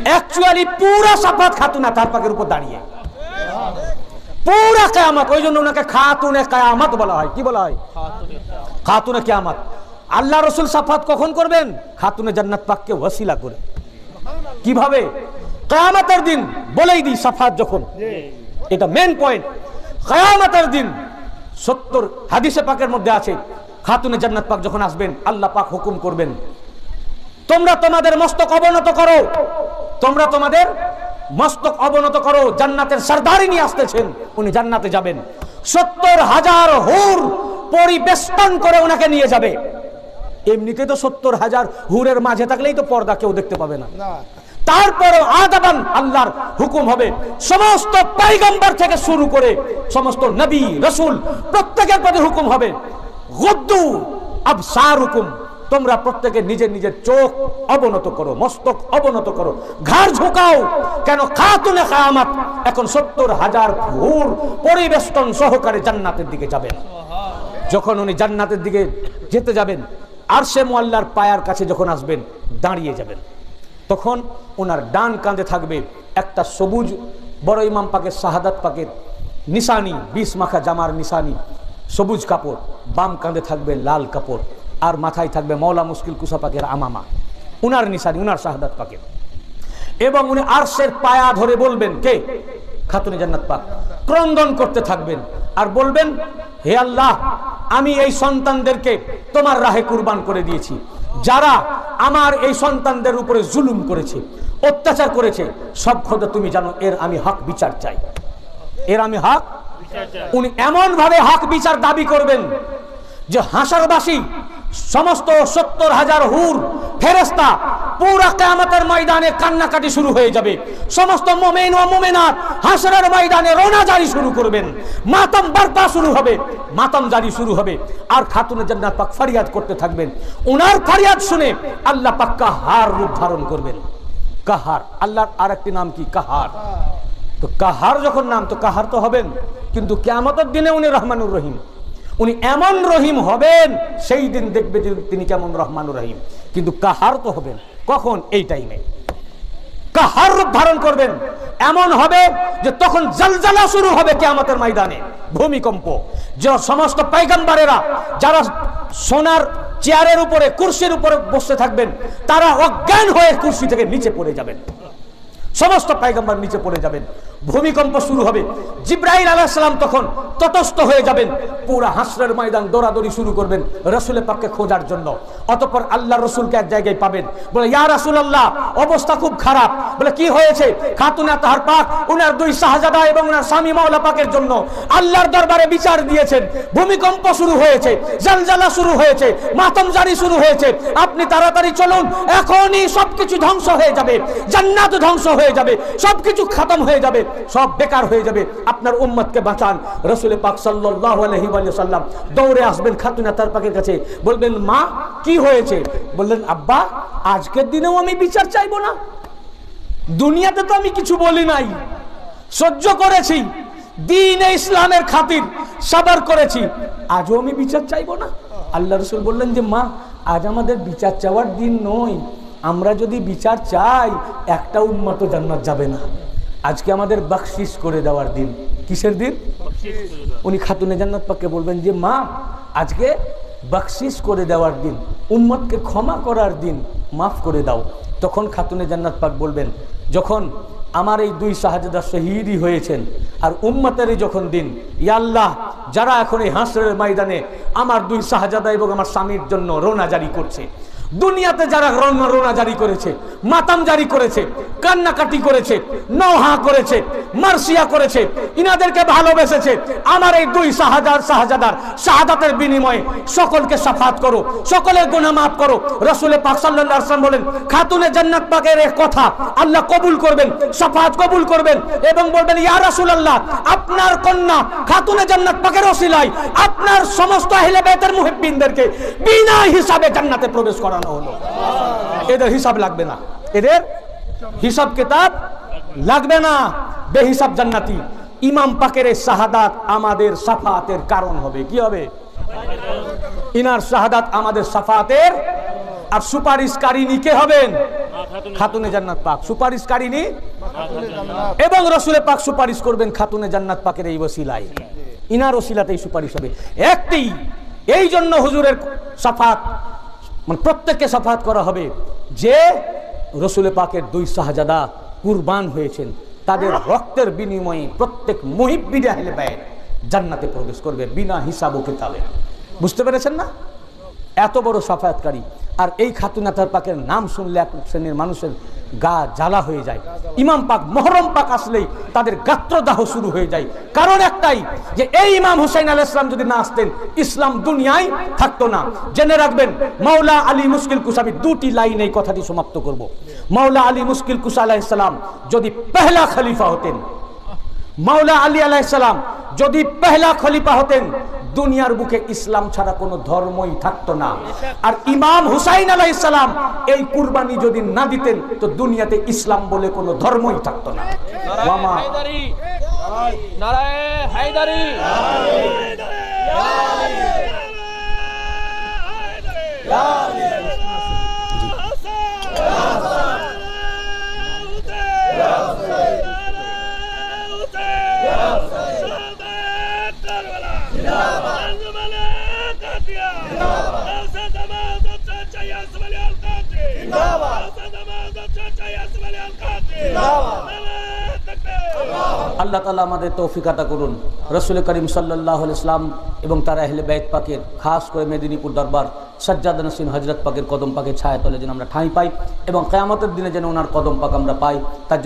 Actually পুরা সাফাত খাতুনে তার পাকের উপর দাঁড়িয়ে, পুরা কিয়ামত। ওই জন্য ওনাকে খাতুনে কিয়ামত বলা হয়। কি বলা হয়? খাতুনে কিয়ামত। আল্লাহ রসুল সাফাত কখন করবেন? খাতুনে জান্নাত পাককে ওয়াসিলা করে। কিভাবে? কিয়ামতের দিন। বলেই দিই সাফাত যখন, এটা মেন পয়েন্ট। কিয়ামতের দিন 70 হাদিসে পাকের মধ্যে আছে, খাতুনে জান্নাত পাক যখন আসবেন, আল্লাহ পাক হুকুম করবেন, তোমরা তোমাদের মস্তক অবনত করো, তোমরা তোমাদের মস্তক অবনত করো। জান্নাতের সরদারি নিয়ে আসতেছেন, উনি জান্নাতে যাবেন। 70,000 হুর পরিবেষ্টন করে ওনাকে নিয়ে যাবে। এমনিতে তো 70,000 হুরের মাঝে থাকলেই তো পর্দা, কেউ দেখতে পাবে না। তারপরে আদাবান আল্লাহর হুকুম হবে, সমস্ত পয়গম্বর থেকে শুরু করে সমস্ত নবী রাসূল প্রত্যেকের প্রতি হুকুম হবে, গুদ্দু আবসারুকুম, তোমরা প্রত্যেকে নিজের নিজের চোখ অবনত করো, মস্তক অবনত করো, ঘাড় ঝুঁকাও। কেন? খাতুনে কিয়ামত এখন 70,000 হুর পরিবেষ্টন সহকারে জান্নাতের দিকে যাবেন। যখন উনি জান্নাতের দিকে যেতে যাবেন, আরশে মুআল্লার পায়ার কাছে যখন আসবেন, দাঁড়িয়ে যাবেন, তখন ওনার ডান কাঁধে থাকবে একটা সবুজ, বড় ইমাম পাকের শাহাদাত পাকের নিশানি, 20 মাখা জামার নিশানি, সবুজ কাপড়। বাম কাঁধে থাকবে লাল কাপড়, আর মাথায় থাকবে মৌলা মুশকিল কুসা পাকের আমামা, উনার নিশানি, উনার শাহাদাত পাকের। এবং উনি আরশের পায়া ধরে বলবেন, কে? খাতুনে জান্নাত পাক। ক্রন্দন করতে থাকবেন আর বলবেন, হে আল্লাহ, আমি এই সন্তানদেরকে তোমার রাহে কুরবান করে দিয়েছি। যারা আমার এই সন্তানদের উপরে জুলুম করেছে, অত্যাচার করেছে, সব খোদা তুমি জানো, এর আমি হক বিচার চাই, এর আমি হক। উনি এমন ভাবে হক বিচার দাবি করবেন যে হাসরবাসী সমস্ত 70,000 হুর ফেরেশতা পুরা কিয়ামতের ময়দানে কান্নাকাটি শুরু হয়ে যাবে। সমস্ত মুমিন ও মুমিনাত হাসরের ময়দানে রোনা জারি শুরু করবেন, মাতম বারপা শুরু হবে, মাতম জারি শুরু হবে। আর খাতুনে জান্নাত পাক ফরিয়াদ করতে থাকবেন। ওনার ফরিয়াদ শুনে আল্লাহ পাক কাহার রূপ ধারণ করবেন। কাহার, আল্লাহর আরেকটি নাম কি? কাহার। তো কাহার যখন নাম, তো কাহার তো হবেন, কিন্তু কিয়ামতের দিনে উনি রহমানুর রহিম। উনি এমন রহিম হবেন, সেই দিন দেখবে যে তিনি কেমন রহমানুর রহিম, কিন্তু কাহার তো হবেন। কখন? এই টাইমে কাহার রূপ ধারণ করবেন। এমন হবে যে তখন জলজলা শুরু হবে কিয়ামতের ময়দানে, ভূমিকম্প। যে সমস্ত পয়গম্বরেরা যারা সোনার চেয়ারের উপরে, কুরসির উপরে বসে থাকবেন, তারা অজ্ঞান হয়ে কুরসি থেকে নিচে পড়ে যাবেন। সমস্ত পয়গম্বর নিচে পড়ে যাবেন, ভূমিকম্প শুরু হবে। জিবরাইল আলাইহিস সালাম তখন তটস্থ হয়ে যাবেন, পুরা হাসরের ময়দান দৌড়াদৌড়ি শুরু করবেন রাসূল পাককে খোঁজার জন্য। অতঃপর আল্লাহ রাসূলকে এক জায়গায় পাবেন, বলে, ইয়া রাসূলুল্লাহ, অবস্থা খুব খারাপ। বলে, কি হয়েছে? খাতুনে আতহার পাক উনার 2 শাহজাদা এবং উনার স্বামী মাওলা পাকের জন্য আল্লাহর দরবারে বিচার দিয়েছেন, ভূমিকম্প শুরু হয়েছে, জলজলা শুরু হয়েছে, মাতম জারি শুরু হয়েছে। আপনি তাড়াতাড়ি চলুন, এখনই সবকিছু ধ্বংস হয়ে যাবে, জান্নাত ধ্বংস হয়ে যাবে, সবকিছু খতম হয়ে যাবে, সব বেকার হয়ে যাবে, আপনার উম্মতকে বাঁচান। রাসূল পাক সাল্লাল্লাহু আলাইহি ওয়াসাল্লাম দৌড়ে আসবেন খাতুনে আতহার পাকের কাছে, বলবেন, মা কি হয়েছে? বললেন, আব্বা, আজকের দিনেও আমি বিচার চাইবো না? দুনিয়াতে তো আমি কিছু বলি নাই, সহ্য করেছি, দ্বীন ইসলামের খাতির সবর করেছি, আজও আমি বিচার চাইবো না? আল্লাহ রাসূল বললেন যে, মা, আজ আমাদের বিচার চাওয়ার দিন নয়। আমরা যদি বিচার চাই, একটা উম্মত জান্নাত যাবে না। আজকে আমাদের বখশিশ করে দেওয়ার দিন। কিসের দিন? উনি খাতুনে জান্নাত পাককে বলবেন যে, মা, আজকে বখশিশ করে দেওয়ার দিন, উম্মতকে ক্ষমা করার দিন, মাফ করে দাও। তখন খাতুনে জান্নাত পাক বলবেন, যখন আমার এই 2 শাহজাদা শহীদই হয়েছেন আর উম্মতেরই যখন দিন, ইয়া আল্লাহ, যারা এখন এই হাসরের ময়দানে আমার 2 শাহজাদা এবং আমার স্বামীর জন্য রোনা জারি করছে, দুনিয়াতে যারা রোনা জারি করেছে, মাতাম জারি করেছে, কান্নাকাটি করেছে, নওহা করেছে, মার্সিয়া করেছে, ইনাদেরকে ভালোবেসেছে, আমার এই 2 শাহজাদার শাহাদাতের বিনিময়ে সকলকে শাফাত করো, সকলের গুনাহ মাফ করো। রাসূল পাক সাল্লাল্লাহু আলাইহি ওয়াসাল্লাম বলেন, খাতুনে জান্নাত পাকের এই কথা আল্লাহ কবুল করবেন, শাফাত কবুল করবেন এবং বলবেন, ইয়া রাসূলুল্লাহ, আপনার কন্যা খাতুনে জান্নাত পাকের ওসিলায় আপনার সমস্ত আহলে বাইতের মুহিব্বিনদেরকে বিনা হিসাবে জান্নাতে প্রবেশ করানো হলো। এদের হিসাব লাগবে না, এদের হিসাব কিতাব লাগবে না, বেহিসাব জান্নাতি। ইমাম পাকের শাহাদাত আমাদের শাফাতের কারণ হবে। কি হবে? ইনার শাহাদাত আমাদের শাফাতের। আর সুপারিশকারী কে হবেন? খাতুনে জান্নাত পাক, সুপারিশকারিনী এবং রসুলে পাক সুপারিশ করবেন খাতুনে জান্নাত পাকের এই ওসিলায়, ইনার ওসিলাতেই সুপারিশ হবে একটি। এই জন্য হুজুরের সাফাত মানে প্রত্যেককে সাফাত করা হবে যে রসুলে পাকের 2 শাহজাদা কুরবান হয়েছেন, তাদের রক্তের বিনিময়ে প্রত্যেক মুহিব্বির আহলে বাইত জান্নাতে প্রবেশ করবে বিনা হিসাব ও কিতাবে। বুঝতে পেরেছেন না? এত বড় সাফায়াতকারী। আর এই খাতুনাতার পাকের নাম শুনলে এক শ্রেণীর মানুষের গা জ্বালা হয়ে যায়। ইমাম পাক মুহররম পাক আসলেই তাদের গাত্রদাহ শুরু হয়ে যায়। কারণ একটাই, যে এই ইমাম হুসাইন আলাইহিস সালাম যদি না আসতেন ইসলাম দুনিয়ায় থাকতো না। জেনে রাখবেন, মাওলা আলী মুশকিল কুশাবি 2টি লাইন এই কথাটি সমাপ্ত করব। মাওলা আলী মুশকিল কুশা আলাইহিস সালাম যদি পহলা খলিফা হতেন, মাওলা আলী আলাইহিস সালাম যদি পহলা খলিফা হতেন, দুনিয়ার বুকে ইসলাম ছাড়া কোনো ধর্মই থাকতো না। আর ইমাম হুসাইন আলাইহিস সালাম এই কুরবানি যদি না দিতেন তো দুনিয়াতে ইসলাম বলে কোনো ধর্মই থাকতো না। ওয়ামা নারায়ে হায়দারি, আল্লাহ তাআলা আমাদের তৌফিক আতা করুন। রাসূল করিম সাল্লাল্লাহু আলাইহি ওয়াসাল্লাম এবং তার আহলে বাইত পাকের, খাস করে মেদিনীপুর দরবার সাজ্জাদ নসীন হযরত পাকের কদম পাকের ছায়াতলে যেন আমরা ঠাঁই পাই এবং কিয়ামতের দিনে যেন ওনার কদম পাক আমরা পাই, তার